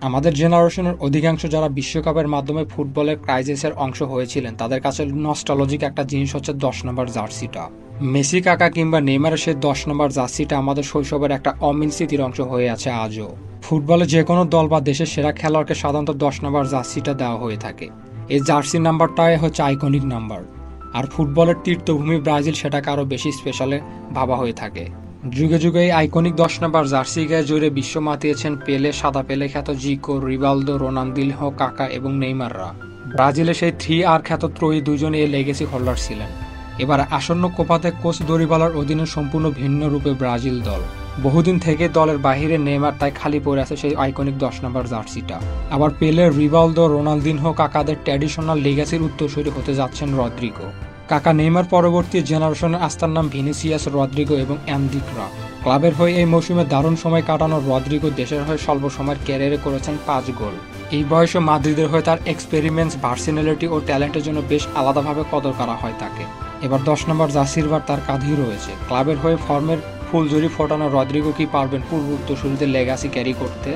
আমাদের জেনারেশনের অধিকাংশ যারা বিশ্বকাপের মাধ্যমে ফুটবলের ক্রাইসিসের অংশ হয়েছিলেন তাদের কাছে নস্টালজিক একটা জিনিস হচ্ছে 10 নম্বর জার্সিটা। মেসি কাকা কিংবা নেইমারের সেই 10 নম্বর জার্সিটা আমাদের শৈশবের একটা অমিন স্মৃতির অংশ হয়ে আছে আজও। ফুটবলে যে কোনো দল বা দেশের সেরা খেলোয়াড়কে সাধারণত 10 নম্বর জার্সিটা দেওয়া হয়ে থাকে। এই জার্সি নাম্বারটাই হচ্ছে আইকনিক নাম্বার। আর ফুটবলের তীর্থভূমি ব্রাজিল সেটাকে আরও বেশি স্পেশালে ভাবা হয়ে থাকে। যুগে যুগে এই আইকনিক 10 নম্বর জার্সি গায়ে জুড়ে বিশ্ব মাতিয়েছেন পেলে, সাদা পেলে খ্যাত জিকো, রিভালদো, রোনালদিনহো, কাকা এবং নেইমাররা। ব্রাজিলে সেই 3R খ্যাত ত্রয়ী দুজনে এই লেগেসি হোল্ডার ছিলেন। এবার আসন্ন কোপাতে কোচ দরিবালার অধীনে সম্পূর্ণ ভিন্ন রূপে ব্রাজিল দল। বহুদিন থেকে দলের বাহিরে নেইমার, তাই খালি পড়ে আছে সেই আইকনিক 10 নম্বর জার্সিটা। আবার পেলে, রিভালদো, রোনালদিনহো, কাকাদের ট্র্যাডিশনাল লেগেসির উত্তরসূরি হতে যাচ্ছেন রদ্রিগো। কাকা নেইমার পরবর্তী জেনারেশনের আস্থার নাম ভিনিসিয়াস, রদ্রিগো এবং অ্যান্দিকরা। ক্লাবের হয়ে এই মৌসুমে দারুণ সময় কাটানো রদ্রিগো দেশের হয়ে স্বল্প সময়ের ক্যারিয়ারে করেছেন 5 গোল। এই বয়সে মাদ্রিদের হয়ে তার এক্সপেরিমেন্টস, ভার্সিনালিটি ও ট্যালেন্টের জন্য বেশ আলাদাভাবে কদর করা হয় তাকে। এবার 10 নম্বর জার্সির বার তার কাঁধেই রয়েছে। ক্লাবের হয়ে ফর্মের ফুলঝুরি ফোটানো রদ্রিগো কি পারবেন পূর্ব উত্তরসূরিদের লেগাসি ক্যারি করতে?